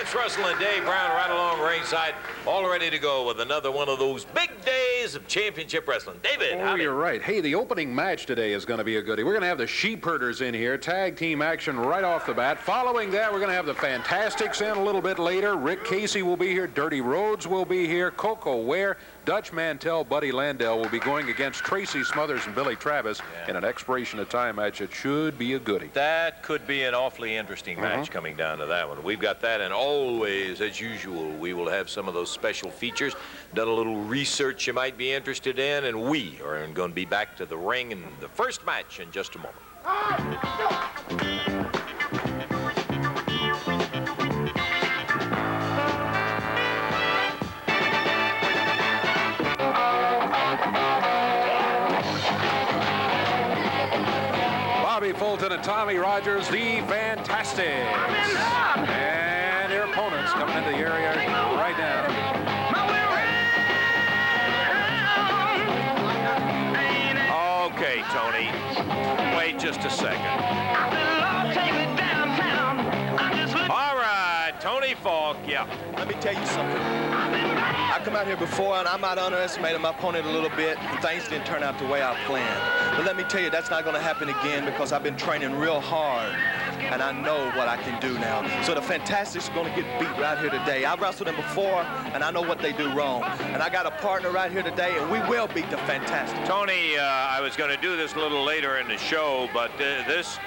It's Wrestling Dave Brown right along ringside, all ready to go with another one of those big days of championship wrestling. David, oh, you're right. Hey, the opening match today is going to be a goodie. We're going to have the Sheep Herders in here, tag team action right off the bat. Following that, we're going to have the Fantastics in a little bit later. Rick Casey will be here. Dirty Rhodes will be here. Koko Ware, Dutch Mantel, Buddy Landell will be going against Tracy Smothers and Billy Travis in an expiration of time match. It should be a goodie. That could be an awfully interesting match coming down to that one. We've got that, and always, as usual, we will have some of those special features. Done a little research you might be interested in, and we are going to be back to the ring in the first match in just a moment. Bobby Fulton and Tommy Rogers, the Fantastics. And their opponents coming into the area right now. Okay, Tony, wait just a second. All right, Tony Falk, yeah. Let me tell you something. I come out here before, and I might underestimate my opponent a little bit, and things didn't turn out the way I planned. But let me tell you, that's not going to happen again because I've been training real hard, and I know what I can do now. So the Fantastics are going to get beat right here today. I've wrestled them before, and I know what they do wrong. And I got a partner right here today, and we will beat the Fantastics. Tony, I was going to do this a little later in the show, but this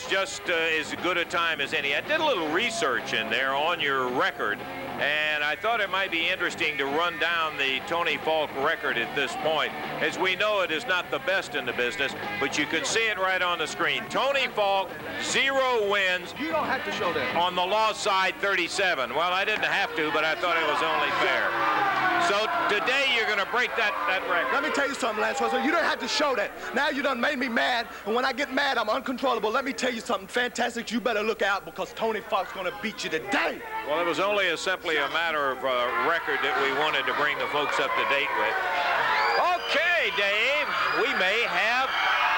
just is as good a time as any. I did a little research in there on your record, and I thought it might be interesting to run down the Tony Falk record at this point. As we know, it is not the best in the business, but you can see it right on the screen. Tony Falk, 0 wins. You don't have to show that. On the lost side, 37. Well, I didn't have to, but I thought it was only fair. So today you're going to break that record. Let me tell you something, Lance Russell. You don't have to show that. Now you done made me mad, and when I get mad, I'm uncontrollable. Let me tell you something, Fantastic. You better look out because Tony Falk's going to beat you today. Well, it was only simply a matter of record that we wanted to bring the folks up to date with. Okay, Dave, we may have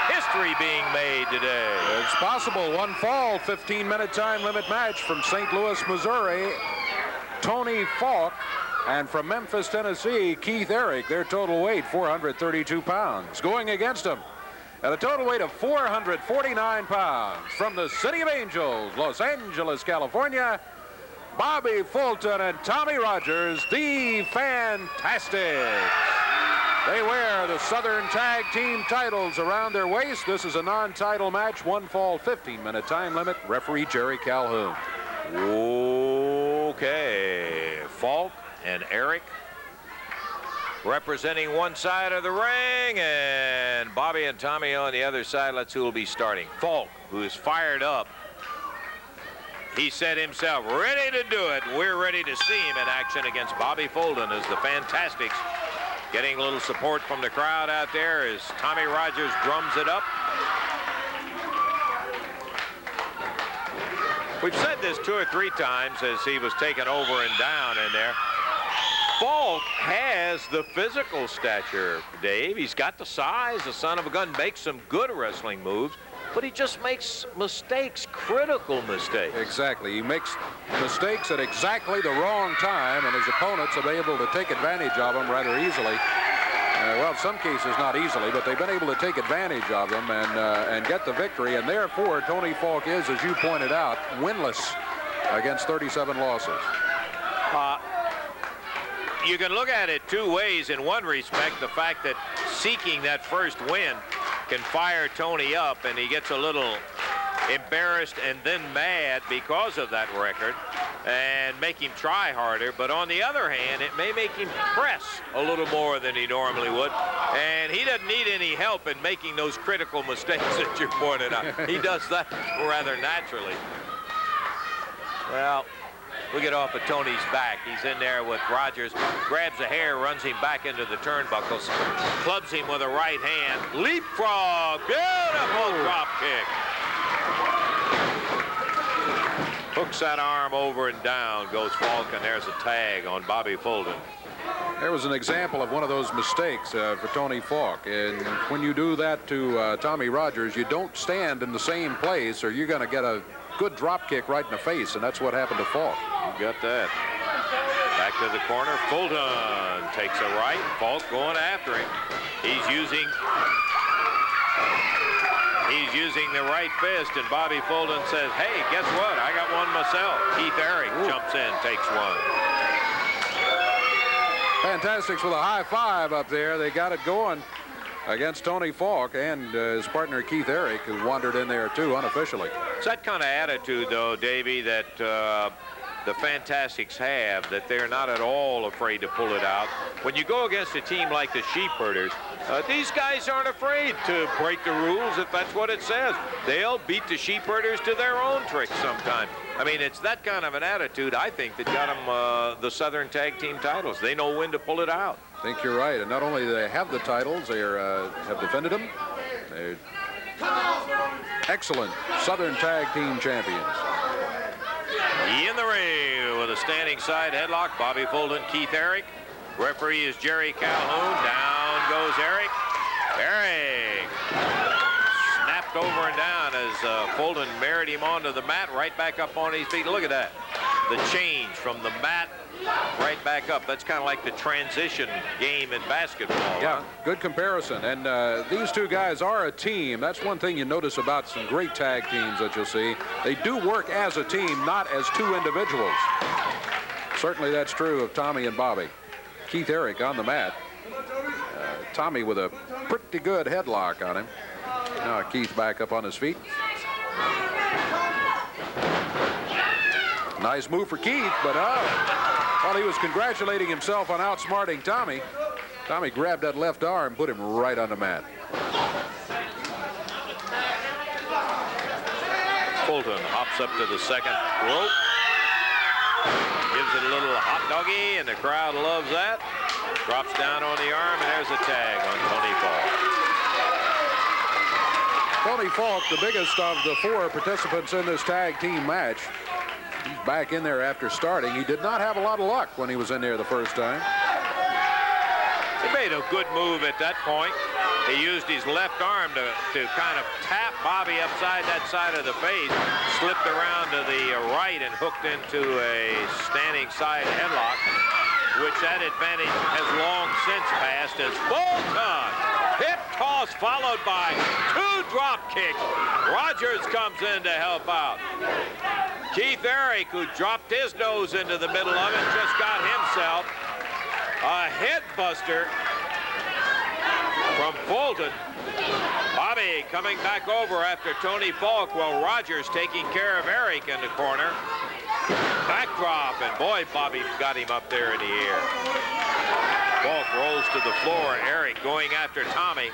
history being made today. It's possible. One fall, 15-minute time limit match from St. Louis, Missouri. Tony Falk. And from Memphis, Tennessee, Keith Eric, their total weight, 432 pounds. Going against them at a total weight of 449 pounds. From the City of Angels, Los Angeles, California, Bobby Fulton and Tommy Rogers, the Fantastics. They wear the Southern Tag Team titles around their waist. This is a non-title match, one fall, 15-minute time limit. Referee Jerry Calhoun. Okay, Falk and Eric representing one side of the ring, and Bobby and Tommy on the other side. Let's see who will be starting. Falk, who is fired up. He said himself, ready to do it. We're ready to see him in action against Bobby Fulton as the Fantastics getting a little support from the crowd out there as Tommy Rogers drums it up. We've said this 2 or 3 times as he was taken over and down in there. Falk has the physical stature, Dave. He's got the size, the son of a gun, makes some good wrestling moves, but he just makes mistakes, critical mistakes. Exactly. He makes mistakes at exactly the wrong time, and his opponents are able to take advantage of them rather easily. Well, in some cases not easily, but they've been able to take advantage of them and get the victory, and therefore Tony Falk is, as you pointed out, winless against 37 losses. You can look at it 2 ways. In one respect, the fact that seeking that first win can fire Tony up, and he gets a little embarrassed and then mad because of that record and make him try harder. But on the other hand, it may make him press a little more than he normally would, and he doesn't need any help in making those critical mistakes that you pointed out. He does that rather naturally. Well, we get off of Tony's back. He's in there with Rogers, grabs a hair, runs him back into the turnbuckles, clubs him with a right hand, leapfrog, beautiful drop kick. Hooks that arm over and down, goes Falk, and there's a tag on Bobby Fulton. There was an example of one of those mistakes for Tony Falk. And when you do that to Tommy Rogers, you don't stand in the same place or you're going to get a good drop kick right in the face, and that's what happened to Falk. You got that. Back to the corner. Fulton takes a right. Falk going after him. He's using the right fist, and Bobby Fulton says, hey, guess what? I got one myself. Keith Eric jumps in, takes one. Fantastics with a high five up there. They got it going against Tony Falk and his partner Keith Eric, who wandered in there too unofficially. It's that kind of attitude, though, Davey, that the Fantastics have, that they're not at all afraid to pull it out. When you go against a team like the Sheepherders, these guys aren't afraid to break the rules if that's what it says. They'll beat the Sheepherders to their own tricks sometimes. I mean, it's that kind of an attitude, I think, that got them the Southern Tag Team titles. They know when to pull it out. I think you're right. And not only do they have the titles, they have defended them. They're excellent Southern Tag Team champions. In the ring with a standing side headlock, Bobby Fulton, Keith Eric. Referee is Jerry Calhoun. Down goes Eric. Eric snapped over and down as Fulton married him onto the mat, right back up on his feet. Look at that. The change from the mat right back up. That's kind of like the transition game in basketball. Yeah, good comparison. And these two guys are a team. That's one thing you notice about some great tag teams that you'll see. They do work as a team, not as two individuals. Certainly that's true of Tommy and Bobby. Keith Eric on the mat. Tommy with a pretty good headlock on him. Now Keith back up on his feet. Nice move for Keith, but while he was congratulating himself on outsmarting Tommy, Tommy grabbed that left arm, put him right on the mat. Fulton hops up to the second rope. Gives it a little hot doggy, and the crowd loves that. Drops down on the arm, and there's a tag on Tony Falk. Tony Falk, the biggest of the four participants in this tag team match. He's back in there after starting. He did not have a lot of luck when he was in there the first time. He made a good move at that point. He used his left arm to kind of tap Bobby upside that side of the face, slipped around to the right and hooked into a standing side headlock, which that advantage has long since passed as Fulton hip toss followed by two drop kicks. Rogers comes in to help out. Keith Eric, who dropped his nose into the middle of it, just got himself a head buster from Fulton. Bobby coming back over after Tony Falk, while Rogers taking care of Eric in the corner. Backdrop, and boy, Bobby got him up there in the air. Falk rolls to the floor. Eric going after Tommy.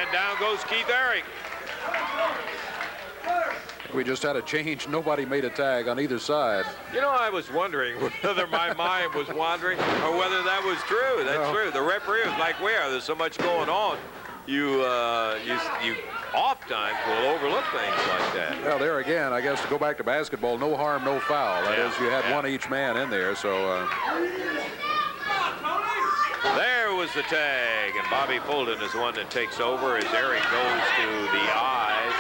And down goes Keith Eric. We just had a change. Nobody made a tag on either side. You know, I was wondering whether my mind was wandering or whether that was true. That's true. The referee was like, where? There's so much going on. You oftentimes will overlook things like that. Well, there again, I guess to go back to basketball, no harm, no foul. That is, you had one each man in there, so. There was the tag, and Bobby Fulton is the one that takes over as Eric goes to the eyes.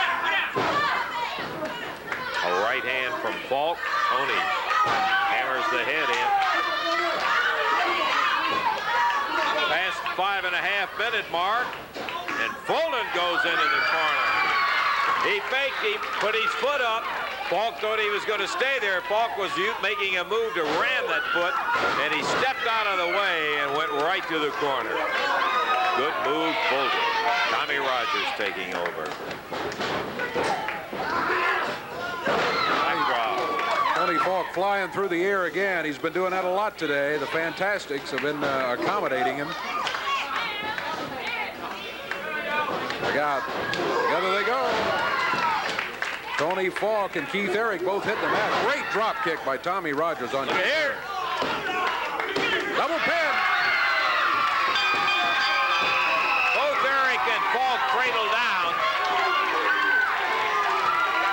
A right hand from Falk. Tony hammers the head in. Past 5.5-minute mark, and Fulton goes into the corner. He faked him, put his foot up. Falk thought he was going to stay there. Falk was making a move to ram that foot, and he stepped out of the way and went right to the corner. Good move, Fulton. Tommy Rogers taking over. Tony Falk flying through the air again. He's been doing that a lot today. The Fantastics have been accommodating him. Together they go. Tony Falk and Keith Eric both hit the mat. Great drop kick by Tommy Rogers on here. Double pin. Both Eric and Falk cradle down.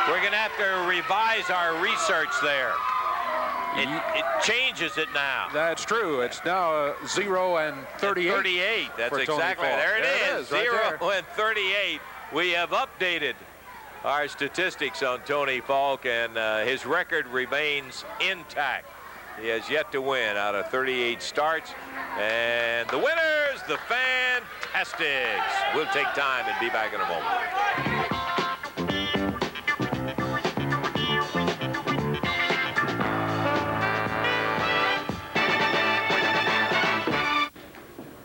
We're going to have to revise our research there. It changes it now. That's true. It's now 0 and 38. 38. That's exactly. There it is. 0 and 38. We have updated our statistics on Tony Falk, and his record remains intact. He has yet to win out of 38 starts. And the winners, the Fantastics. We'll take time and be back in a moment.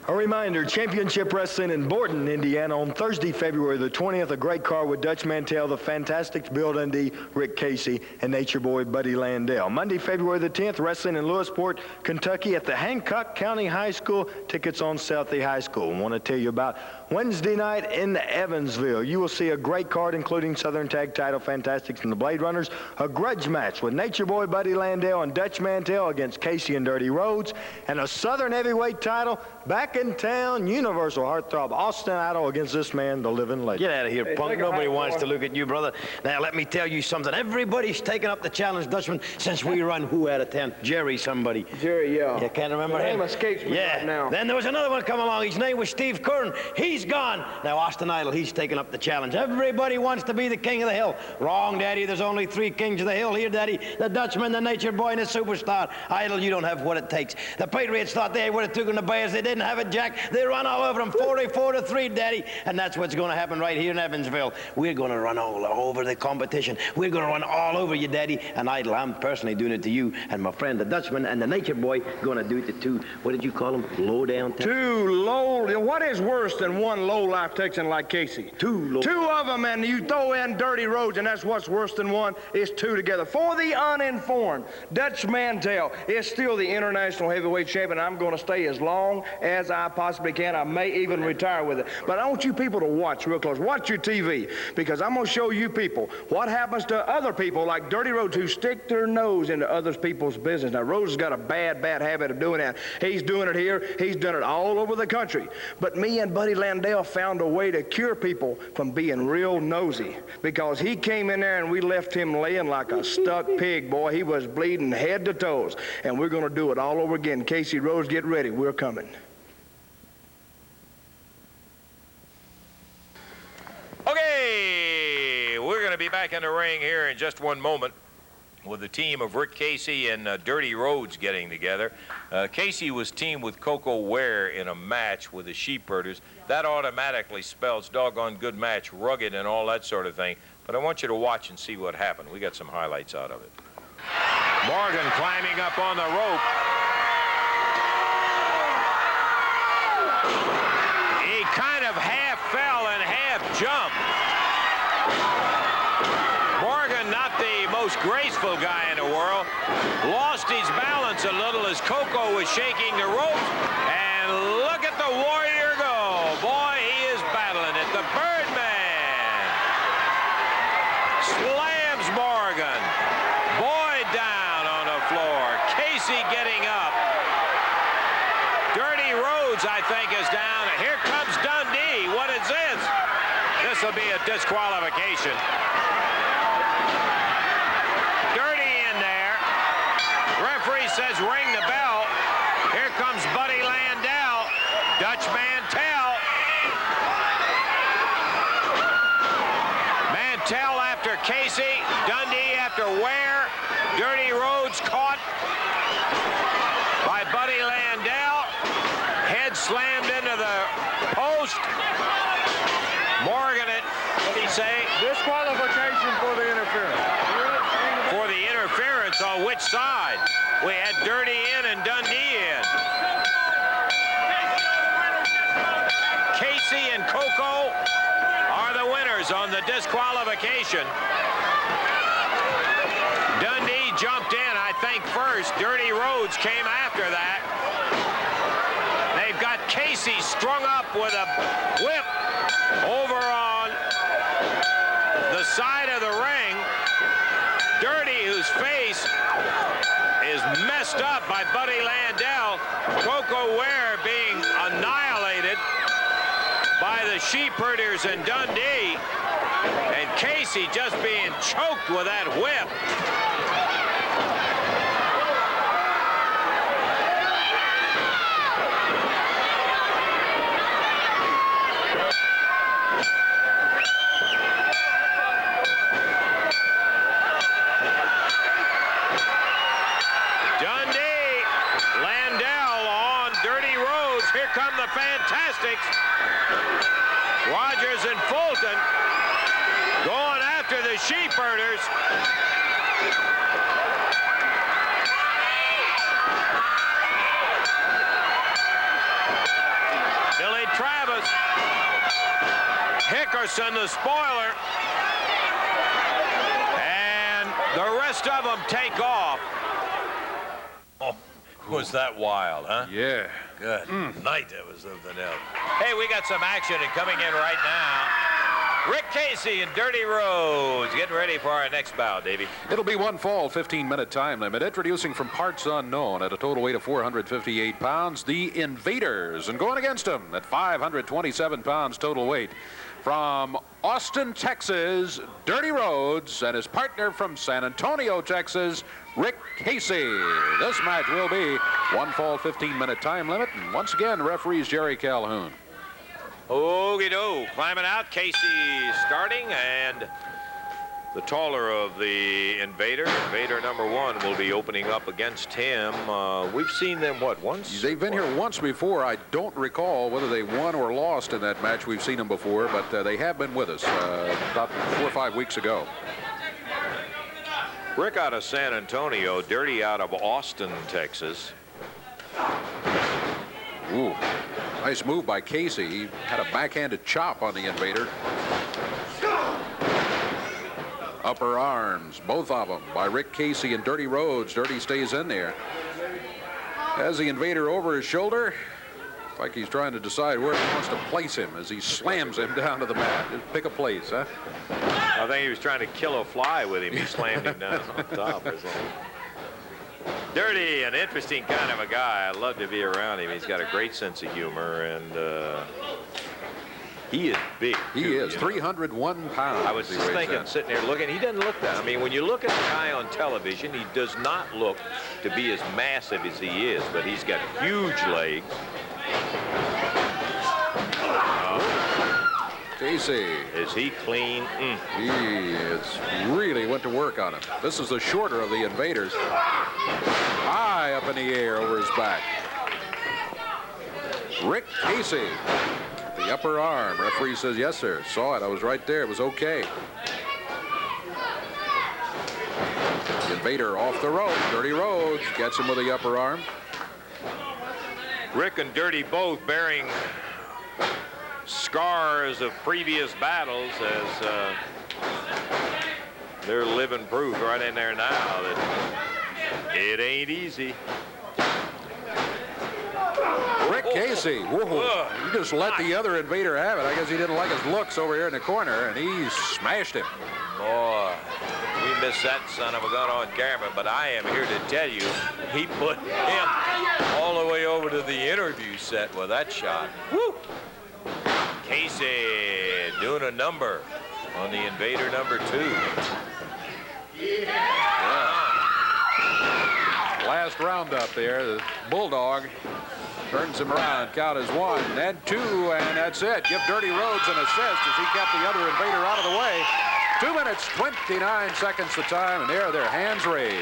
A reminder, Championship Wrestling in Borton, Indiana on Thursday, February the 20th. A great card with Dutch Mantel, the Fantastics, Bill Dundee, Rick Casey, and Nature Boy Buddy Landell. Monday, February the 10th, wrestling in Lewisport, Kentucky at the Hancock County High School. Tickets on Southie High School. I want to tell you about Wednesday night in Evansville. You will see a great card including Southern Tag Title Fantastics and the Blade Runners. A grudge match with Nature Boy Buddy Landell and Dutch Mantel against Casey and Dirty Rhodes. And a Southern Heavyweight title back in town, Universal Heartthrob Austin Idol against this man, the living legend. Get out of here, punk. Nobody wants to look at you, brother. Now, let me tell you something. Everybody's taken up the challenge, Dutchman, since we run who out of 10? Jerry somebody. Jerry, yeah. You can't remember him? His name escapes me right now. Then there was another one come along. His name was Steve Curran. He's gone. Now, Austin Idol, he's taken up the challenge. Everybody wants to be the king of the hill. Wrong, Daddy. There's only 3 kings of the hill here, Daddy. The Dutchman, the Nature Boy, and the Superstar. Idol, you don't have what it takes. The Patriots thought they would have taken the Bears. They didn't have it, Jack. They run all over them, 44-3, Daddy. And that's what's going to happen right here in Evansville. We're going to run all over the competition. We're going to run all over you, Daddy. And Idol, I'm personally doing it to you. And my friend, the Dutchman, and the Nature Boy, going to do it to 2, what did you call them? Low down? 2 low. What is worse than 1 low-life Texan like Casey? 2 low. 2 of them, and you throw in Dirty Rhodes, and that's what's worse than 1. It's 2 together. For the uninformed, Dutch Mantel is still the international heavyweight champion. I'm going to stay as long as I possibly can. I may even retire with it. But I want you people to watch real close. Watch your TV, because I'm going to show you people what happens to other people like Dirty Rhodes who stick their nose into other people's business. Now, Rhodes has got a bad habit of doing that. He's doing it here. He's done it all over the country. But me and Buddy Landell found a way to cure people from being real nosy, because he came in there and we left him laying like a stuck pig, boy. He was bleeding head to toes. And we're going to do it all over again. Casey Rhodes, get ready. We're coming. Okay, we're going to be back in the ring here in just one moment with the team of Rick Casey and Dirty Rhodes getting together. Casey was teamed with Koko Ware in a match with the Sheepherders. That automatically spells doggone good match, rugged and all that sort of thing. But I want you to watch and see what happened. We got some highlights out of it. Morgan climbing up on the rope. He kind of half fell and half jumped. Morgan, not the most graceful guy in the world, lost his balance a little as Koko was shaking the rope. And look at the Warrior go. Boy, he is battling it. The Birdman slams Morgan. Boy down on the floor. Casey getting up. Dirty Rhodes, I think, is down. Here comes Dundee. What is this? This will be a disqualification. Dirty in there. Referee says ring the bell. Here comes Buddy Landell. Dutch Mantel. Mantel after Casey. Dundee after Ware. Dirty Rhodes caught by Buddy Landell. Head slammed into the post. Morgan, what did he say? Disqualification for the interference. For the interference on which side? We had Dirty in and Dundee in. Casey and Koko are the winners on the disqualification. Dundee jumped in, I think, first. Dirty Rhodes came after that. They've got Casey strung up with a whip over on the side of the ring. Dirty, whose face is messed up by Buddy Landell. Koko Ware being annihilated by the Sheepherders and Dundee. And Casey just being choked with that whip. come the Fantastics. Rogers and Fulton going after the Sheepherders. Billy Travis. Hickerson, the spoiler. And the rest of them take off. Oh, was that wild, huh? Yeah. Good night, that was something else. Hey, we got some action and coming in right now. Rick Casey and Dirty Rhodes getting ready for our next bout, Davey. It'll be one fall, 15-minute time limit. Introducing from parts unknown at a total weight of 458 pounds, the Invaders. And going against them at 527 pounds total weight, from Austin, Texas, Dirty Rhodes, and his partner from San Antonio, Texas, Rick Casey. This match will be one fall, 15-minute time limit. And once again, referees Jerry Calhoun. Okie-do, climbing out, Casey starting, and the taller of the Invader number 1, will be opening up against him. We've seen them, what, once? They've been here once before. I don't recall whether they won or lost in that match. We've seen them before, but they have been with us about 4 or 5 weeks ago. Rick out of San Antonio, Dirty out of Austin, Texas. Ooh, nice move by Casey. He had a backhanded chop on the Invader. Upper arms, both of them, by Rick Casey and Dirty Rhodes. Dirty stays in there. Has the Invader over his shoulder, like he's trying to decide where he wants to place him as he slams him down to the mat. Just pick a place, huh? I think he was trying to kill a fly with him. He slammed him down on top. Dirty, an interesting kind of a guy. I love to be around him. He's got a great sense of humor, and he is big. He is 301 pounds. I was just thinking, sitting there looking, he doesn't look that. I mean, when you look at the guy on television, he does not look to be as massive as he is, but he's got huge legs. Casey. Is he clean? He really went to work on him. This is the shorter of the Invaders. High up in the air over his back. Rick Casey. The upper arm. Referee says, yes, sir. Saw it. I was right there. It was okay. The Invader off the rope. Dirty Rhodes gets him with the upper arm. Rick and Dirty both bearing scars of previous battles, as they're living proof right in there now that it ain't easy. Rick Casey, whoa, he just let the other Invader have it. I guess he didn't like his looks over here in the corner, and he smashed him. Boy, we missed that son of a gun on camera, but I am here to tell you, he put him all the way over to the interview set with that shot. Woo! Casey doing a number on the Invader number 2. Yeah. Last round up there, the Bulldog turns him around. Count is 1 and 2, and that's it. Give Dirty Rhodes an assist as he kept the other Invader out of the way. 2 minutes, 29 seconds the time, and there are their hands raised.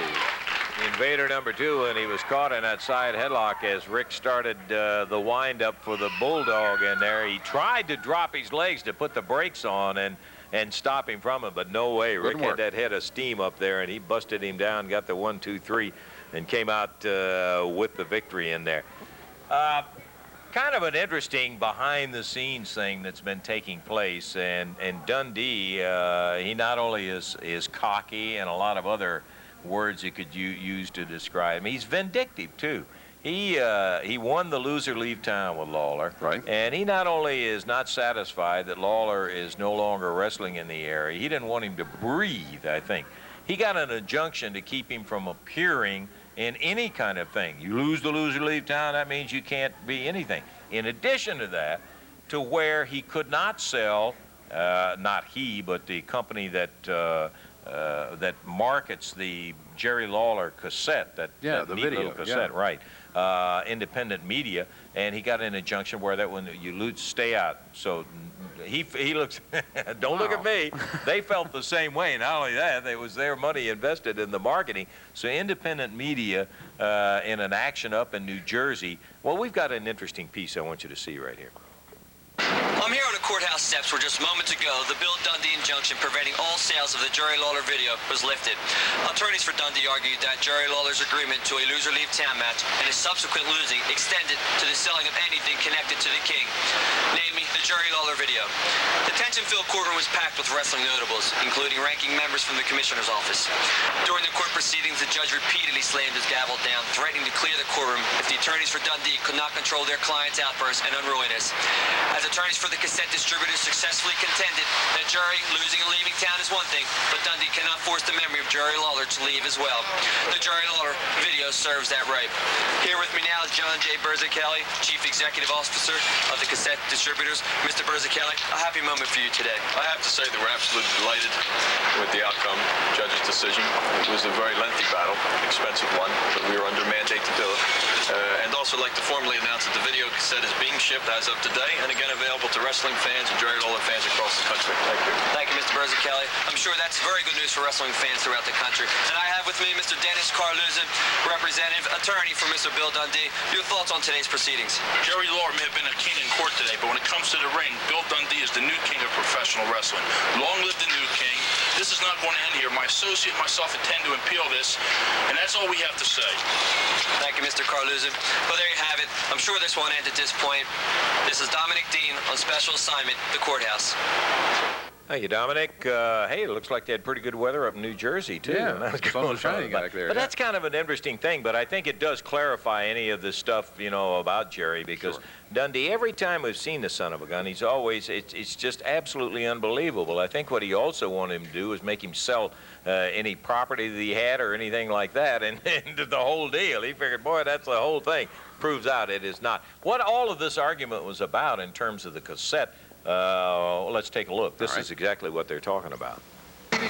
Invader number 2, and he was caught in that side headlock as Rick started the wind-up for the Bulldog in there. He tried to drop his legs to put the brakes on and stop him from it, but no way. Rick had that head of steam up there, and he busted him down, got the 1, 2, 3, and came out with the victory in there. Kind of an interesting behind-the-scenes thing that's been taking place, and Dundee, he not only is cocky and a lot of other words you could use to describe him. He's vindictive too. He won the loser leave town with Lawler, right? And he not only is not satisfied that Lawler is no longer wrestling in the area, he didn't want him to breathe. I think he got an injunction to keep him from appearing in any kind of thing. You lose the loser leave town, that means you can't be anything. In addition to that, to where he could not sell, not he, but the company that that markets the Jerry Lawler cassette, the video cassette, right? Independent media, and he got an injunction where that when you lose, stay out. So he looks, don't look at me. They felt the same way. Not only that, it was their money invested in the marketing. So independent media in an action up in New Jersey. Well, we've got an interesting piece I want you to see right here. I'm here on the courthouse steps where just moments ago the Bill Dundee injunction preventing all sales of the Jerry Lawler video was lifted. Attorneys for Dundee argued that Jerry Lawler's agreement to a loser-leave town match and his subsequent losing extended to the selling of anything connected to the king, namely the Jerry Lawler video. The tension-filled courtroom was packed with wrestling notables, including ranking members from the commissioner's office. During the court proceedings, the judge repeatedly slammed his gavel down, threatening to clear the courtroom if the attorneys for Dundee could not control their client's outbursts and unruliness. As attorneys for the cassette distributors successfully contended that Jerry losing and leaving town is one thing, but Dundee cannot force the memory of Jerry Lawler to leave as well. The Jerry Lawler video serves that right. Here with me now is John J. Berzichelli, Chief Executive Officer of the cassette distributors. Mr. Berzichelli, a happy moment for you today. I have to say that we're absolutely delighted with the outcome, judge's decision. It was a very lengthy battle, expensive one, but we were under mandate to do it. And also like to formally announce that the video cassette is being shipped as of today, and again available to wrestling fans and Jerry Lawler fans across the country. Thank you. Thank you, Mr. Berzichelli. I'm sure that's very good news for wrestling fans throughout the country. And I have with me Mr. Dennis Carluzin, representative attorney for Mr. Bill Dundee. Your thoughts on today's proceedings? Jerry Lawler may have been a king in court today, but when it comes to the ring, Bill Dundee is the new king of professional wrestling. Long live the new king. This is not going to end here. My associate and myself intend to appeal this, and that's all we have to say. Thank you, Mr. Carluzin. Well, there you have it. I'm sure this won't end at this point. This is Dominic Dean on special assignment, the courthouse. Thank you, Dominic. Hey, it looks like they had pretty good weather up in New Jersey, too. Yeah, That's sun shining back there. But that's kind of an interesting thing, but I think it does clarify any of the stuff, you know, about Jerry, because Dundee, every time we've seen the son of a gun, he's always, it's just absolutely unbelievable. I think what he also wanted him to do is make him sell any property that he had or anything like that, and the whole deal. He figured, boy, that's the whole thing. Proves out it is not. What all of this argument was about in terms of the cassette, let's take a look. This is exactly what they're talking about.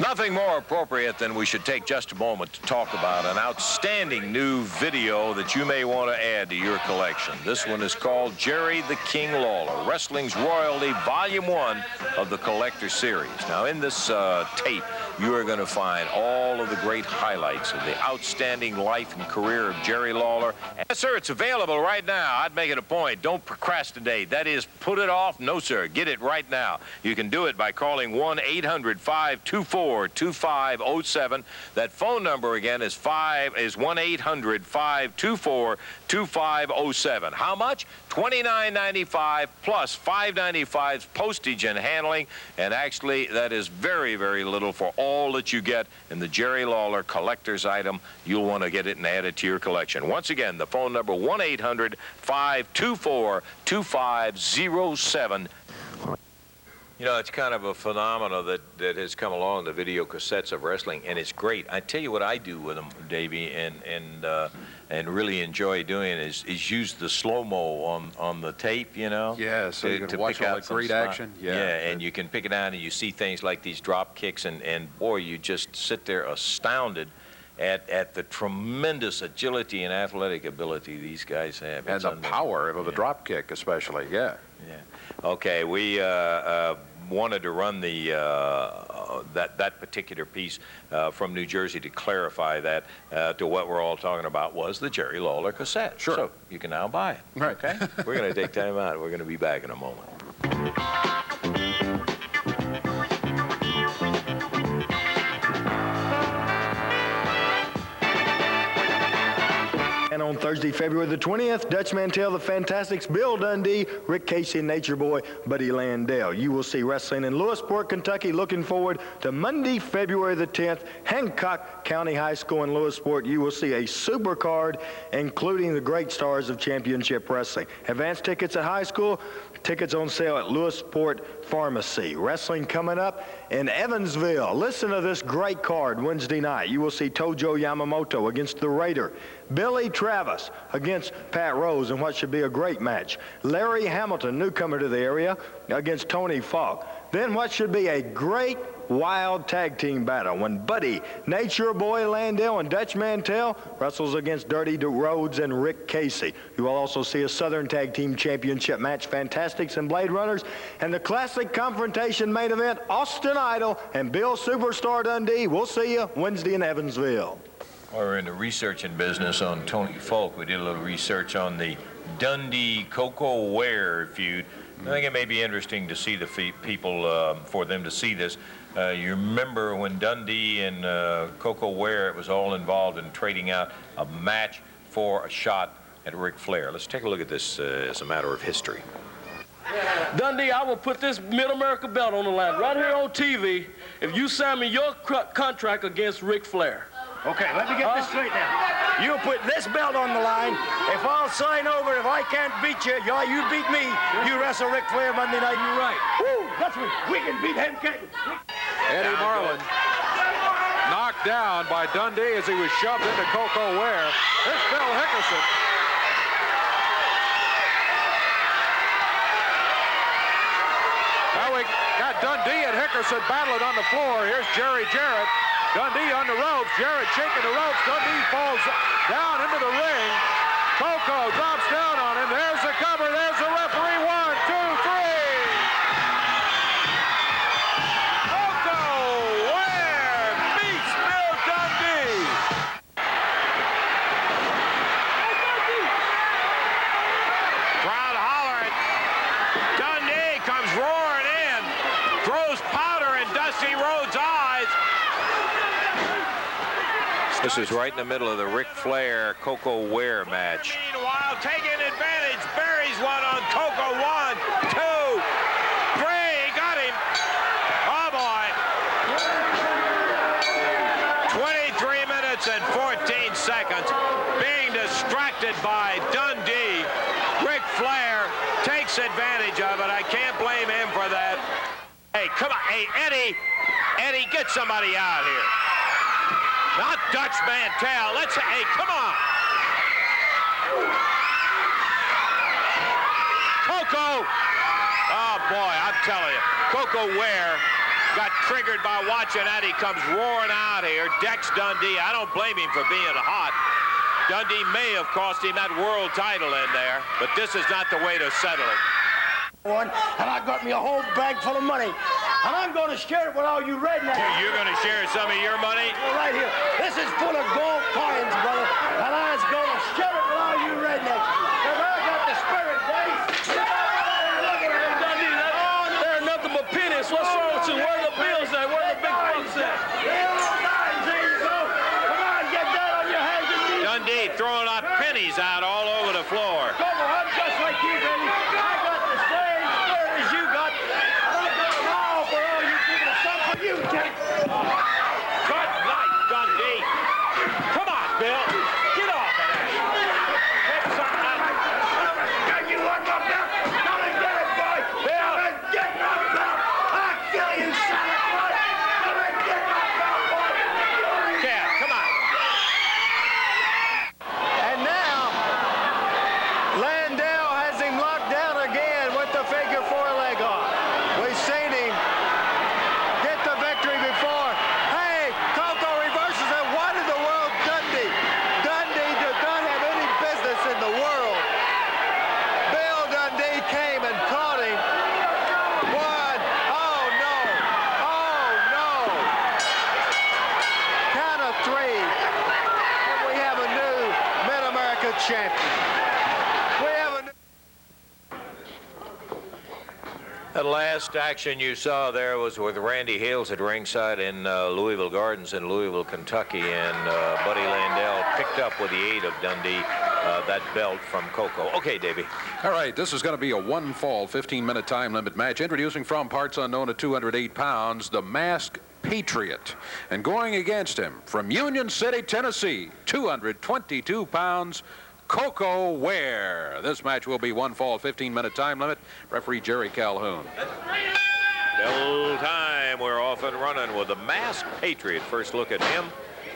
Nothing more appropriate than we should take just a moment to talk about an outstanding new video that you may want to add to your collection. This one is called Jerry the King Lawler, Wrestling's Royalty, Volume 1 of the Collector Series. Now, in this tape, you are going to find all of the great highlights of the outstanding life and career of Jerry Lawler. Yes, sir, it's available right now. I'd make it a point. Don't procrastinate. That is, put it off. No, sir. Get it right now. You can do it by calling 1-800-524-2507. That phone number again is 1-800-524-2507. How much? $29.95 plus $5.95 postage and handling. And actually, that is very, very little for all that you get in the Jerry Lawler collector's item. You'll want to get it and add it to your collection. Once again, the phone number 1-800-524-2507. You know, it's kind of a phenomenon that has come along, the video cassettes of wrestling, and it's great. I tell you what I do with them, Davey, and really enjoy doing is use the slow-mo on the tape, you know? Yeah, so you can watch all the great action. Yeah, and you can pick it out and you see things like these drop kicks, and boy, you just sit there astounded at the tremendous agility and athletic ability these guys have. And the power of the drop kick especially, yeah. Okay, we wanted to run the that particular piece from New Jersey to clarify that to what we're all talking about was the Jerry Lawler cassette. Sure. So you can now buy it. Right. Okay? We're going to take time out. We're going to be back in a moment. And on Thursday, February the 20th, Dutch Mantel, the Fantastics, Bill Dundee, Rick Casey, and Nature Boy, Buddy Landell. You will see wrestling in Lewisport, Kentucky. Looking forward to Monday, February the 10th, Hancock County High School in Lewisport. You will see a super card, including the great stars of championship wrestling. Advance tickets at high school, tickets on sale at Lewisport Pharmacy. Wrestling coming up in Evansville. Listen to this great card Wednesday night. You will see Tojo Yamamoto against the Raider, Billy Travis Travis against Pat Rose in what should be a great match. Larry Hamilton, newcomer to the area, against Tony Falk. Then what should be a great wild tag team battle when Buddy, Nature Boy Landell, and Dutch Mantel wrestles against Dirty Rhodes and Rick Casey. You will also see a Southern Tag Team Championship match, Fantastics and Blade Runners, and the classic confrontation main event, Austin Idol and Bill Superstar Dundee. We'll see you Wednesday in Evansville. While we're in the researching business on Tony Falk, we did a little research on the Dundee Koko Ware feud. I think it may be interesting to see the people, for them to see this. You remember when Dundee and Koko Ware, it was all involved in trading out a match for a shot at Ric Flair. Let's take a look at this as a matter of history. Dundee, I will put this Mid-America belt on the line right here on TV if you sign me your contract against Ric Flair. Okay, let me get this straight now. You put this belt on the line. If I'll sign over, if I can't beat you, you beat me. You wrestle Ric Flair Monday night. You're right. Woo, that's me. We can beat him. Eddie Marlin knocked down by Dundee as he was shoved into Koko Ware. Here's Bill Hickerson. Now we got Dundee and Hickerson battling on the floor. Here's Jerry Jarrett. Dundee on the ropes. Jarrett shaking the ropes. Dundee falls down into the ring. Koko drops down on him. There's the cover. There's the referee. 1, 2, 3. Koko Ware beats Bill Dundee. Crowd hollering. Dundee comes roaring in. Throws powder in Dusty Rhodes' eyes. This is right in the middle of the Ric Flair Koko Ware match. Meanwhile, taking advantage, buries one on Koko. 1, 2, 3. Got him. Oh boy. 23 minutes and 14 seconds. Being distracted by Dundee. Ric Flair takes advantage of it. I can't blame him for that. Hey, come on. Hey, Eddie, get somebody out here. Not Dutch Mantel. Hey, come on. Koko. Oh, boy, I'm telling you. Koko Ware got triggered by watching Eddie comes roaring out here. Decks Dundee. I don't blame him for being hot. Dundee may have cost him that world title in there, but this is not the way to settle it. And I got me a whole bag full of money. And I'm going to share it with all you rednecks. You're going to share some of your money? Right here. This is full of gold coins, brother. And I was going to share it with all you rednecks. Because I got the spirit, Dave. Look at him, Dundee. They're nothing but pennies. What's wrong with you? Where are the bills at? Where are the big bucks at? There you go. Come on, get that on your hands and knees. Dundee throwing out pennies out all over the floor. Koko, I'm just like you, baby. I got the same spirit as you got. And I got them all for all you people. Some for you, Jake. Good night, Dundee. Come on, Bill. Get off of that. Take something out. You want my belt? Come and get it, boy. Bill. Come and get my belt. I'll kill you, son of a gun. Come and get my belt, boy. Yeah, come on. And now, Landell has him locked down again with the figure 4 leg off. We've seen him get the victory before. Hey, Koko reverses it. What in the world, Dundee? Dundee did not have any business in the world. Bill Dundee came and caught him. 1. Oh, no. Oh, no. Count of 3. And we have a new Mid-America champion. We have a new... The last action you saw there was with Randy Hales at ringside in Louisville Gardens in Louisville, Kentucky, and Buddy Landell picked up with the aid of Dundee that belt from Koko. Okay, Davey. All right, this is going to be a one-fall, 15-minute time limit match. Introducing from parts unknown at 208 pounds, the Masked Patriot. And going against him from Union City, Tennessee, 222 pounds, Koko Ware. This match will be one fall, 15-minute time limit. Referee Jerry Calhoun. Bell time. We're off and running with the Masked Patriot. First look at him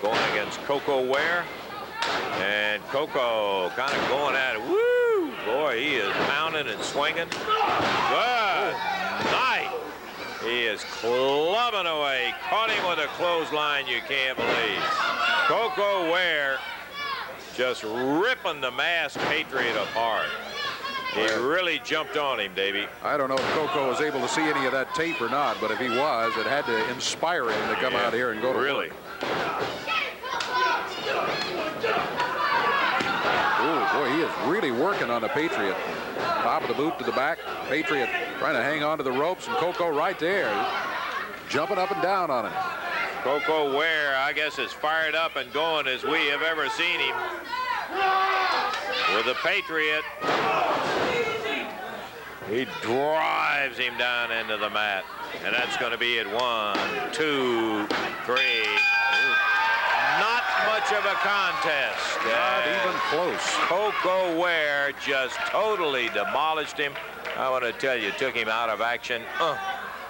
going against Koko Ware. And Koko kind of going at it. Woo! Boy, he is pounding and swinging. Good night. He is clubbing away. Caught him with a clothesline you can't believe. Koko Ware just ripping the masked Patriot apart. He really jumped on him, Davey. I don't know if Koko was able to see any of that tape or not, but if he was, it had to inspire him to come out here and go to really. Work. Oh, boy, he is really working on the Patriot. Top of the boot to the back. Patriot trying to hang on to the ropes, and Koko right there, jumping up and down on him. Koko Ware, I guess, is fired up and going as we have ever seen him. With the Patriot, he drives him down into the mat. And that's going to be it. 1, 2, 3. Not much of a contest. Not even close. Koko Ware just totally demolished him. I want to tell you, took him out of action.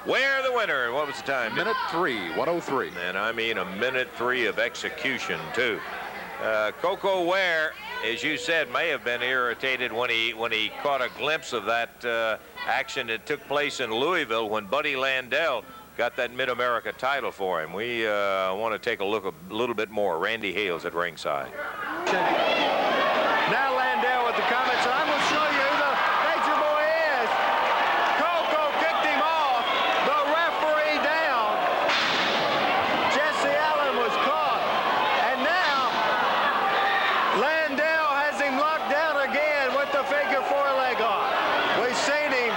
Ware the winner. What was the time? Minute 3, 1:03. And I mean a minute 3 of execution, too. Koko Ware, as you said, may have been irritated when he caught a glimpse of that action that took place in Louisville when Buddy Landell got that Mid-America title for him. We want to take a look a little bit more. Randy Hales at ringside. Now Landell with the comments. I'm going to show you who the Nature Boy is. Koko kicked him off. The referee down. Jesse Allen was caught. And now Landell has him locked down again with the figure 4 leg off. We've seen him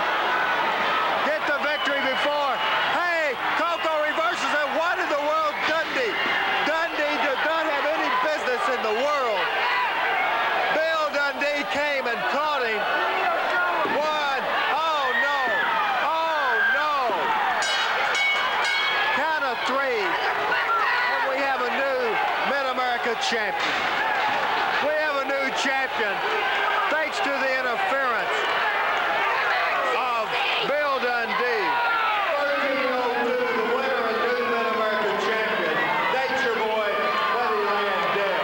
get the victory before. Hey, Koko reverses it. What in the world, Dundee? Dundee did not have any business in the world. Bill Dundee came and caught him. 1. Oh, no. Oh, no. Count of 3. And we have a new Mid-America champion. We have a new champion thanks to the interference of Bill Dundee. 1302, the winner and new Mid-America champion, Nature Boy Buddy Landell.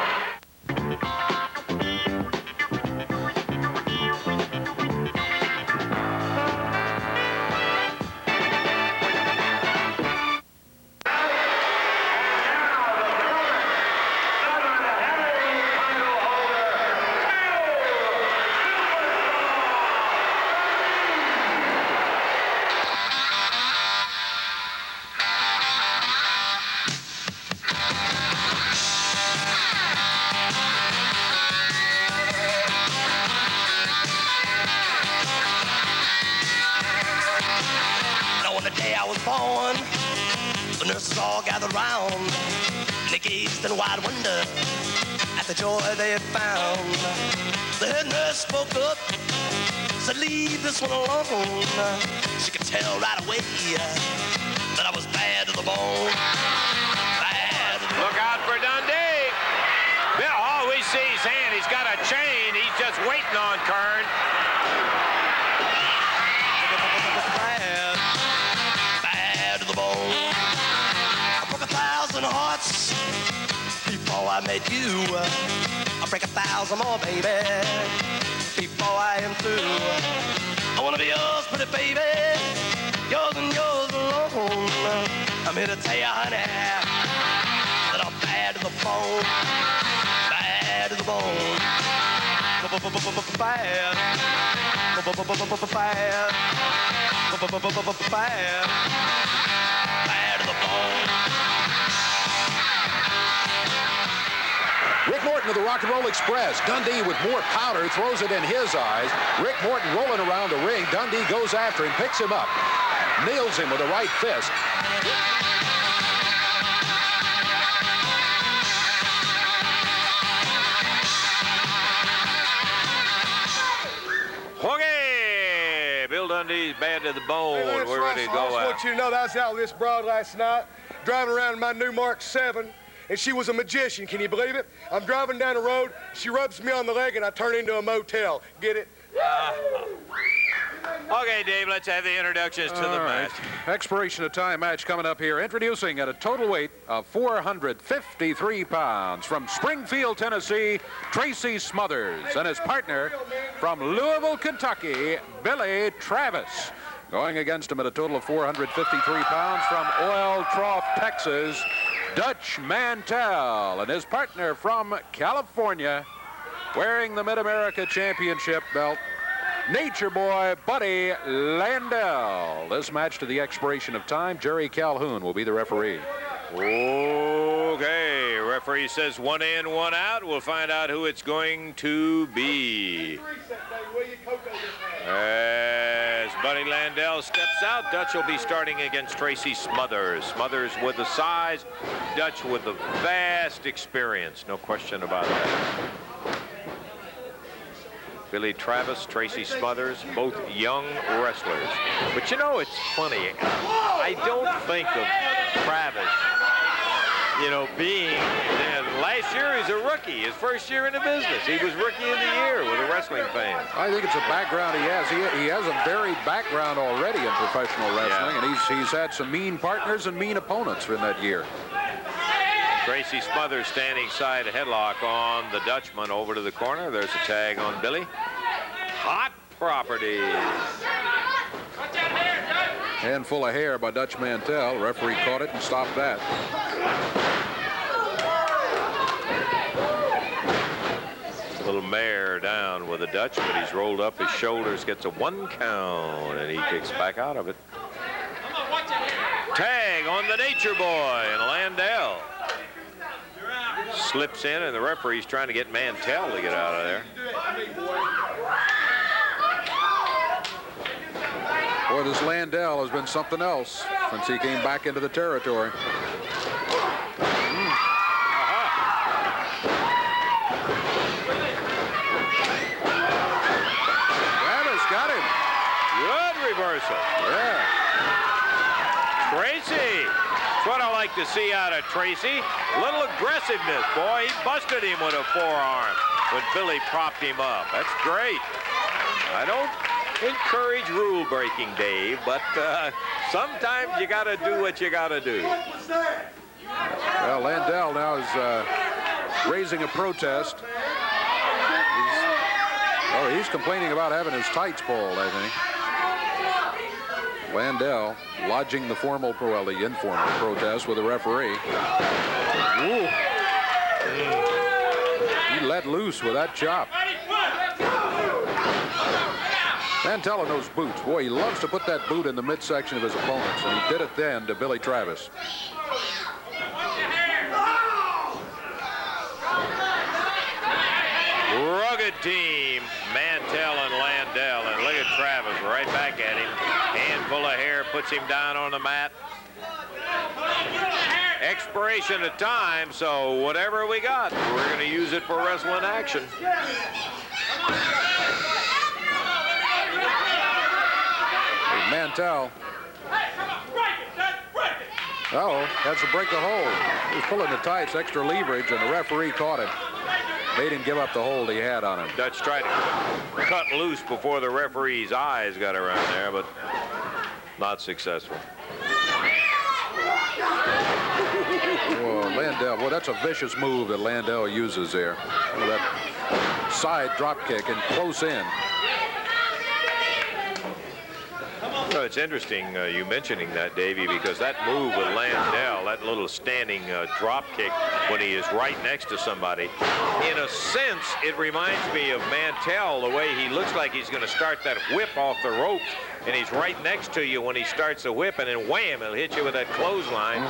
Now on the day I was born, the nurses all gathered round, and they gazed in wide wonder at the joy they had found. The head nurse spoke up, said, leave this one alone. She could tell right away that I was bad to the bone. Bad to the Look out for Dundee. Bill, all we see is hand. He's got a chain. He's just waiting on Kern. bad, bad to the bone. I broke 1,000 hearts before I met you. I'll break 1,000 more, baby, before I am through. I wanna be yours, pretty baby, yours and yours alone. I'm here to tell you, honey, that I'm bad to the bone, bad to the bone. Bad, bad to the bone. Rick Morton of the Rock and Roll Express. Dundee with more powder throws it in his eyes. Rick Morton rolling around the ring. Dundee goes after him, picks him up, nails him with a right fist. Okay, Bill Dundee's bad to the bone. Hey, We're ready to go I just out. want you to know that I was out with this broad last night, driving around in my new Mark 7, and she was a magician. Can you believe it? I'm driving down the road, she rubs me on the leg, and I turn into a motel. Get it? Okay, Dave, let's have the introductions to the match. Expiration of time match coming up here. Introducing at a total weight of 453 pounds from Springfield, Tennessee, Tracy Smothers, and his partner from Louisville, Kentucky, Billy Travis. Going against him at a total of 453 pounds from Oil Trough, Texas, Dutch Mantel, and his partner from California, wearing the Mid-America Championship belt, Nature Boy Buddy Landell. This match to the expiration of time. Jerry Calhoun will be the referee. Okay, referee says 1 in, 1 out. We'll find out who it's going to be. As Buddy Landell steps out, Dutch will be starting against Tracy Smothers. Smothers with the size, Dutch with the vast experience. No question about that. Billy Travis, Tracy Smothers, both young wrestlers. But you know, it's funny. I don't think of Travis, you know, being, last year he's a rookie, his first year in the business. He was Rookie of the Year with the wrestling fans. I think it's a background he has. He has a varied background already in professional wrestling, and he's had some mean partners and mean opponents in that year. Tracy Smothers standing side headlock on the Dutchman over to the corner. There's a tag on Billy. Hot property. Handful of hair by Dutch Mantel. Referee caught it and stopped that. A little mare down with the Dutch, but he's rolled up his shoulders, gets a 1 count, and he kicks back out of it. Tag on the Nature Boy and Landell. Slips in, and the referee's trying to get Mantel to get out of there. Boy, this Landell has been something else since he came back into the territory. Travis got him. Good reversal. Yeah. Tracy. That's what I like to see out of Tracy. A little aggressiveness, boy. He busted him with a forearm when Billy propped him up. That's great. I don't encourage rule breaking, Dave, but sometimes you got to do what you got to do. Well, Landell now is raising a protest. He's complaining about having his tights pulled, I think. Landell lodging the the informal protest with the referee. Ooh. He let loose with that chop. Mantel in those boots. Boy, he loves to put that boot in the midsection of his opponents, and he did it then to Billy Travis. Rugged team, Mantel and Landell, and look at Travis right back at him. Handful of hair puts him down on the mat. Expiration of time, so whatever we got, we're going to use it for wrestling action. Mantel. Uh-oh, has to break the hold. He was pulling the tights, extra leverage, and the referee caught him. Made him give up the hold he had on him. Dutch tried to cut loose before the referee's eyes got around there, but not successful. Oh, Landell, well, that's a vicious move that Landell uses there. Look at that side drop kick and close in. Well, it's interesting you mentioning that, Davey, because that move with Landell, that little standing drop kick when he is right next to somebody, in a sense, it reminds me of Mantel, the way he looks like he's going to start that whip off the ropes, and he's right next to you when he starts the whip, and then wham, he'll hit you with that clothesline,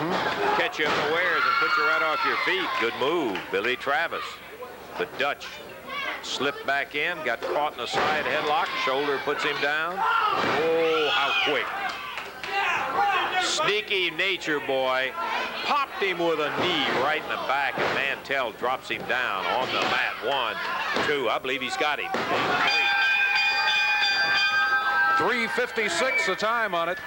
catch you unawares, and put you right off your feet. Good move, Billy Travis. The Dutch slipped back in, got caught in the side headlock, shoulder puts him down. Oh, how quick. Sneaky Nature Boy popped him with a knee right in the back, and Mantel drops him down on the mat. 1, 2, I believe he's got him. 3:56 the time on it.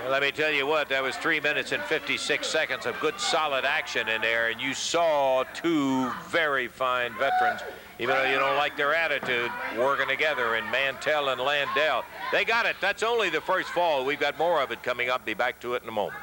Well, let me tell you what, that was 3 minutes and 56 seconds of good solid action in there, and you saw two very fine veterans even though you don't like their attitude, working together in Mantel and Landell. They got it. That's only the first fall. We've got more of it coming up. Be back to it in a moment.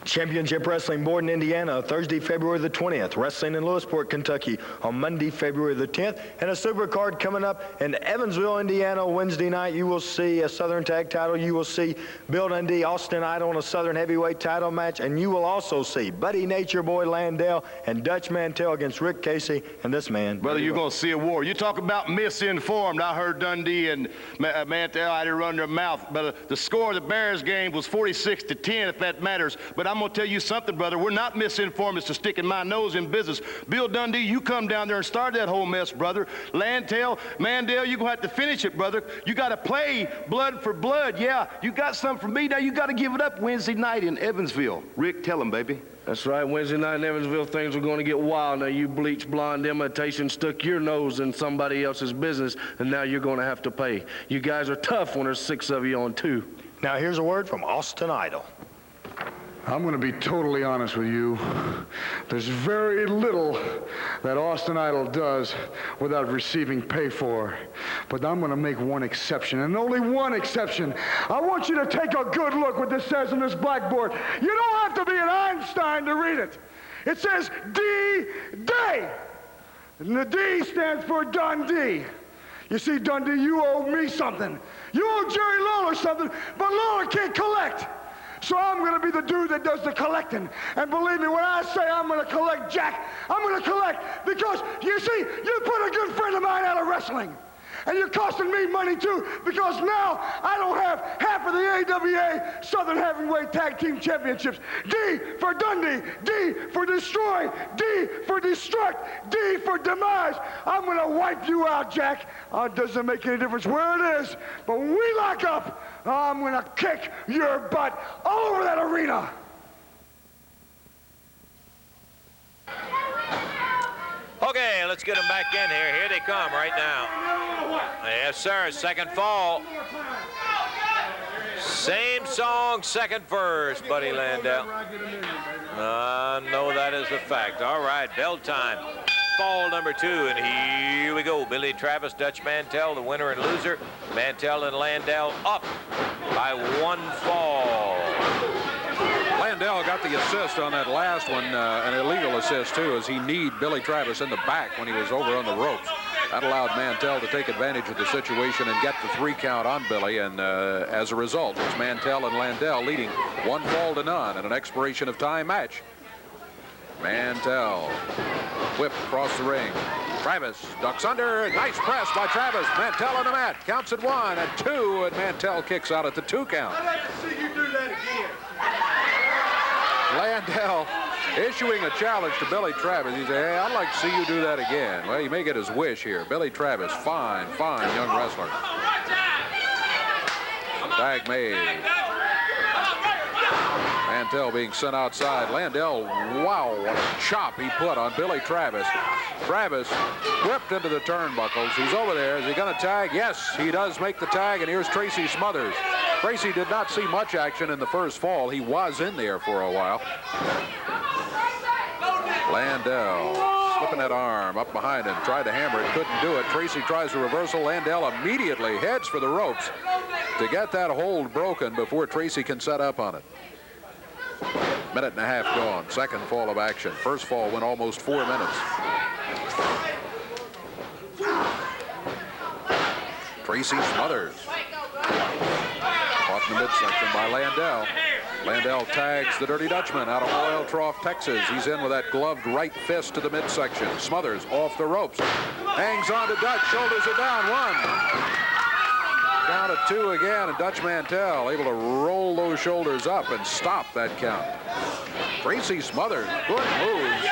Championship Wrestling, Borden, Indiana, Thursday, February the 20th. Wrestling in Lewisport, Kentucky on Monday, February the 10th. And a super card coming up in Evansville, Indiana, Wednesday night. You will see a Southern Tag title. You will see Bill Dundee, Austin Idol in a Southern Heavyweight title match. And you will also see Buddy Nature Boy Landell and Dutch Mantel against Rick Casey and this man. Brother, you're going to see a war. You talk about misinformed. I heard Dundee and Mantel had to run their mouth. But the score of the Bears game was 46-10, if that matters. But I'm going to tell you something, brother. We're not misinformed as to sticking my nose in business. Bill Dundee, you come down there and start that whole mess, brother. Landell, Mandel, you're going to have to finish it, brother. You got to play blood for blood. Yeah, you got something for me. Now you got to give it up Wednesday night in Evansville. Rick, tell him, baby. That's right. Wednesday night in Evansville, things are going to get wild. Now, you bleach blonde imitation stuck your nose in somebody else's business, and now you're going to have to pay. You guys are tough when there's 6 of you on 2. Now, here's a word from Austin Idol. I'm going to be totally honest with you. There's very little that Austin Idol does without receiving pay for. But I'm going to make one exception, and only one exception. I want you to take a good look what this says on this blackboard. You don't have to be an Einstein to read it. It says D-Day. And the D stands for Dundee. You see, Dundee, you owe me something. You owe Jerry Lawler something, but Lawler can't collect. So I'm going to be the dude that does the collecting. And believe me, when I say I'm going to collect, Jack, I'm going to collect because, you see, you put a good friend of mine out of wrestling. And you're costing me money, too, because now I don't have half of the AWA Southern Heavyweight Tag Team Championships. D for Dundee, D for destroy, D for destruct, D for demise. I'm going to wipe you out, Jack. It doesn't make any difference where it is, but when we lock up, I'm going to kick your butt all over that arena. Okay, let's get them back in here. Here they come right now. Yes, sir. Second fall. Same song, second verse, Buddy Landell. No, that is a fact. All right, bell time. Fall number 2, and here we go. Billy Travis, Dutch Mantel, the winner and loser. Mantel and Landell up by 1 fall. Landell got the assist on that last one, an illegal assist, too, as he kneed Billy Travis in the back when he was over on the ropes. That allowed Mantel to take advantage of the situation and get the 3 count on Billy, and as a result, it's Mantel and Landell leading 1 fall to none in an expiration of time match. Mantel, whip across the ring. Travis ducks under. Nice press by Travis. Mantel on the mat. Counts at 1 and 2, and Mantel kicks out at the 2 count. I'd like to see you do that again. Landell issuing a challenge to Billy Travis. He said, hey, I'd like to see you do that again. Well, you may get his wish here. Billy Travis, fine young wrestler. Tag made. Mantel being sent outside. Landell, wow, what a chop he put on Billy Travis. Travis whipped into the turnbuckles. He's over there. Is he going to tag? Yes, he does make the tag, and here's Tracy Smothers. Tracy did not see much action in the first fall. He was in there for a while. Landell slipping that arm up behind him. Tried to hammer it, couldn't do it. Tracy tries a reversal. Landell immediately heads for the ropes to get that hold broken before Tracy can set up on it. Minute and a half gone. Second fall of action. First fall went almost 4 minutes. Tracy Smothers. Caught in the midsection by Landell. Landell tags the Dirty Dutchman out of Oil Trough, Texas. He's in with that gloved right fist to the midsection. Smothers off the ropes. Hangs on to Dutch. Shoulders are down. 1. Count at 2 again, and Dutch Mantel able to roll those shoulders up and stop that count. Tracy Smothers, good moves.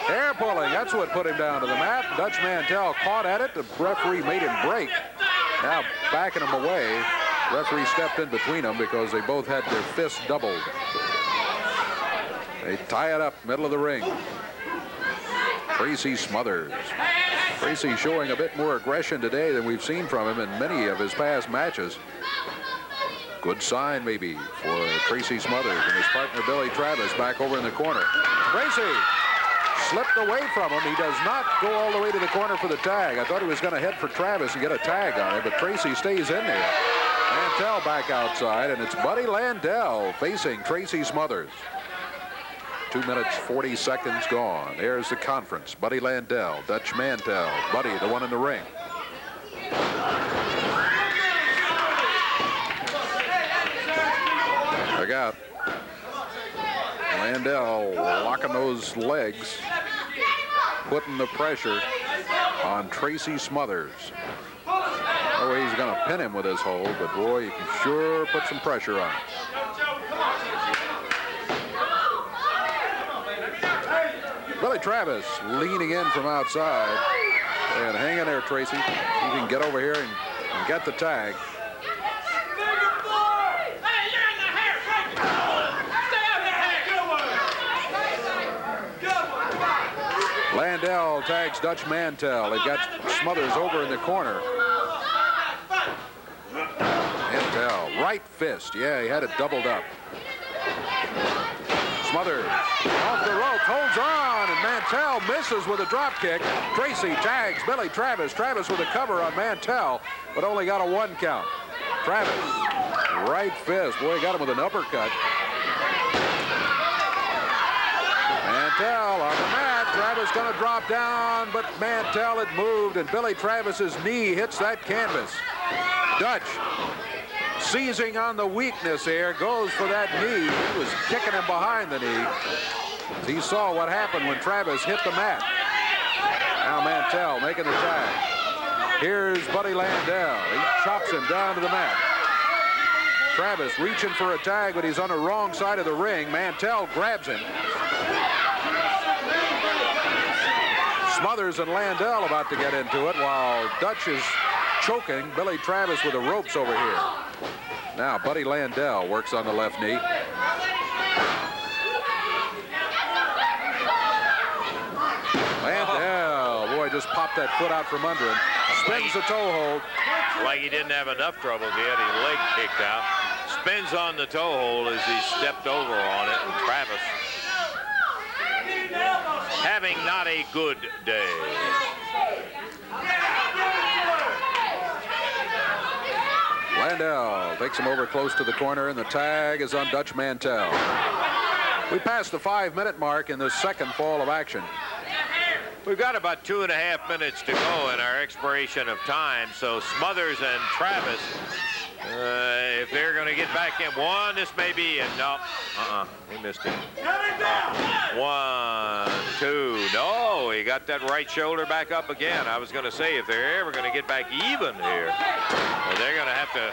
Hair pulling, that's what put him down to the mat. Dutch Mantel caught at it. The referee made him break. Now backing him away. Referee stepped in between them because they both had their fists doubled. They tie it up, middle of the ring. Tracy Smothers. Tracy showing a bit more aggression today than we've seen from him in many of his past matches. Good sign, maybe, for Tracy Smothers and his partner Billy Travis back over in the corner. Tracy slipped away from him. He does not go all the way to the corner for the tag. I thought he was going to head for Travis and get a tag on him, but Tracy stays in there. Mantel back outside, and it's Buddy Landell facing Tracy Smothers. 2 minutes, 40 seconds gone. There's the conference. Buddy Landell, Dutch Mantel. Buddy, the one in the ring. Look out. Landell locking those legs, putting the pressure on Tracy Smothers. No way he's going to pin him with his hold, but boy, you can sure put some pressure on him. Billy Travis leaning in from outside. And hang in there, Tracy. You can get over here and get the tag. Landell tags Dutch Mantel. They've got Smothers over in the corner. Mantel, right fist. Yeah, he had it doubled up. Smothers off the ropes, holds on, and Mantel misses with a drop kick. Tracy tags Billy Travis. Travis with a cover on Mantel, but only got a 1 count. Travis, right fist. Boy, he got him with an uppercut. Mantel on the mat. Travis going to drop down, but Mantel had moved, and Billy Travis's knee hits that canvas. Dutch seizing on the weakness here, goes for that knee. He was kicking him behind the knee. He saw what happened when Travis hit the mat. Now Mantel making the tag. Here's Buddy Landell. He chops him down to the mat. Travis reaching for a tag, but he's on the wrong side of the ring. Mantel grabs him. Smothers and Landell about to get into it while Dutch is choking Billy Travis with the ropes over here. Now Buddy Landell works on the left knee. Landell, boy, just popped that foot out from under him. Spins the toe hold. Like he didn't have enough trouble. He had his leg kicked out. Spins on the toe hold as he stepped over on it. And Travis having not a good day. Landell takes him over close to the corner, and the tag is on Dutch Mantel. We passed the 5-minute mark in the second fall of action. We've got about 2.5 minutes to go in our expiration of time, so Smothers and Travis, if they're going to get back in one, this may be it. No, he missed it. 1, 2, no, he got that right shoulder back up again. I was going to say, if they're ever going to get back even here, well, they're going to have to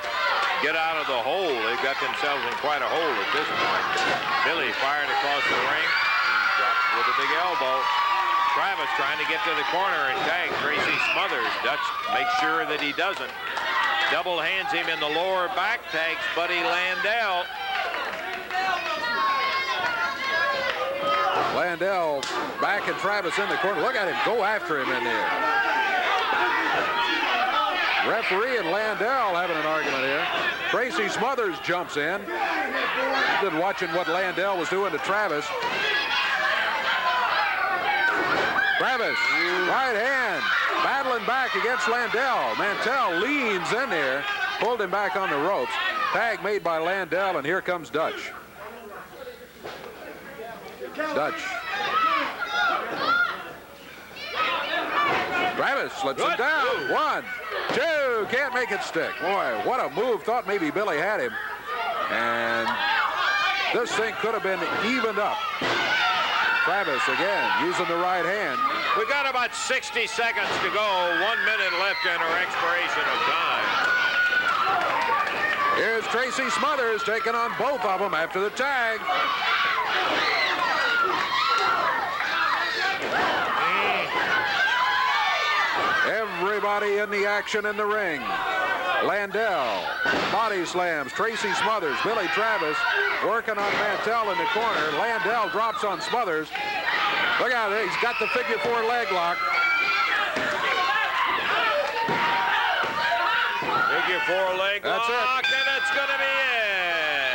get out of the hole. They've got themselves in quite a hole at this point. Billy fired across the ring. He drops with a big elbow. Travis trying to get to the corner and tag Tracy Smothers. Dutch makes sure that he doesn't. Double hands him in the lower back, tags Buddy Landell. Landell back and Travis in the corner. Look at him go after him in there. Referee and Landell having an argument here. Tracy Smothers jumps in. He's been watching what Landell was doing to Travis. Travis, right hand, battling back against Landell. Mantel leans in there, pulled him back on the ropes. Tag made by Landell, and here comes Dutch. Dutch. Travis slips him down. 1, 2, can't make it stick. Boy, what a move. Thought maybe Billy had him. And this thing could have been evened up. Travis again using the right hand. We've got about 60 seconds to go. 1 minute left in our expiration of time. Here's Tracy Smothers taking on both of them after the tag. Everybody in the action in the ring. Landell body slams Tracy Smothers. Billy Travis working on Mantel in the corner. Landell drops on Smothers. Look out, he's got the figure 4 leg lock. Figure 4 leg That's lock, and it's going to be it.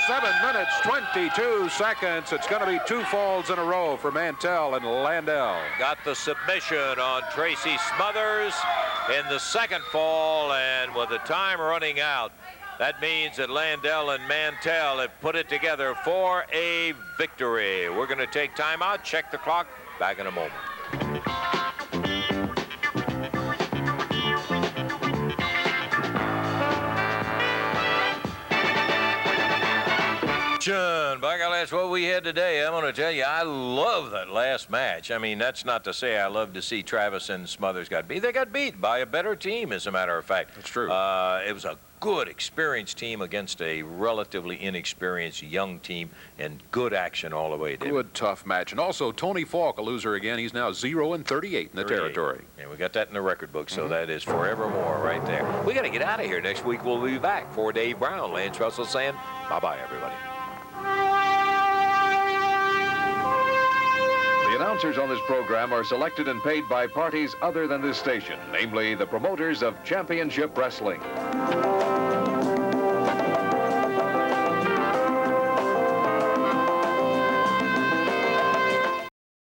7 minutes, 22 seconds. It's going to be 2 falls in a row for Mantel and Landell. Got the submission on Tracy Smothers in the second fall, and with the time running out, that means that Landell and Mantel have put it together for a victory. We're going to take time out, check the clock. Back in a moment. By golly, that's what we had today. I'm going to tell you, I love that last match. I mean, that's not to say I love to see Travis and Smothers got beat. They got beat by a better team, as a matter of fact. That's true. It was a good, experienced team against a relatively inexperienced young team, and good action all the way. Good, tough match. And also, Tony Falk, a loser again. He's now 0-38 in the territory. And we got that in the record book, so that is forevermore right there. We got to get out of here. Next week, we'll be back. For Dave Brown, Lance Russell saying bye-bye, everybody. The announcers on this program are selected and paid by parties other than this station, namely the promoters of championship wrestling.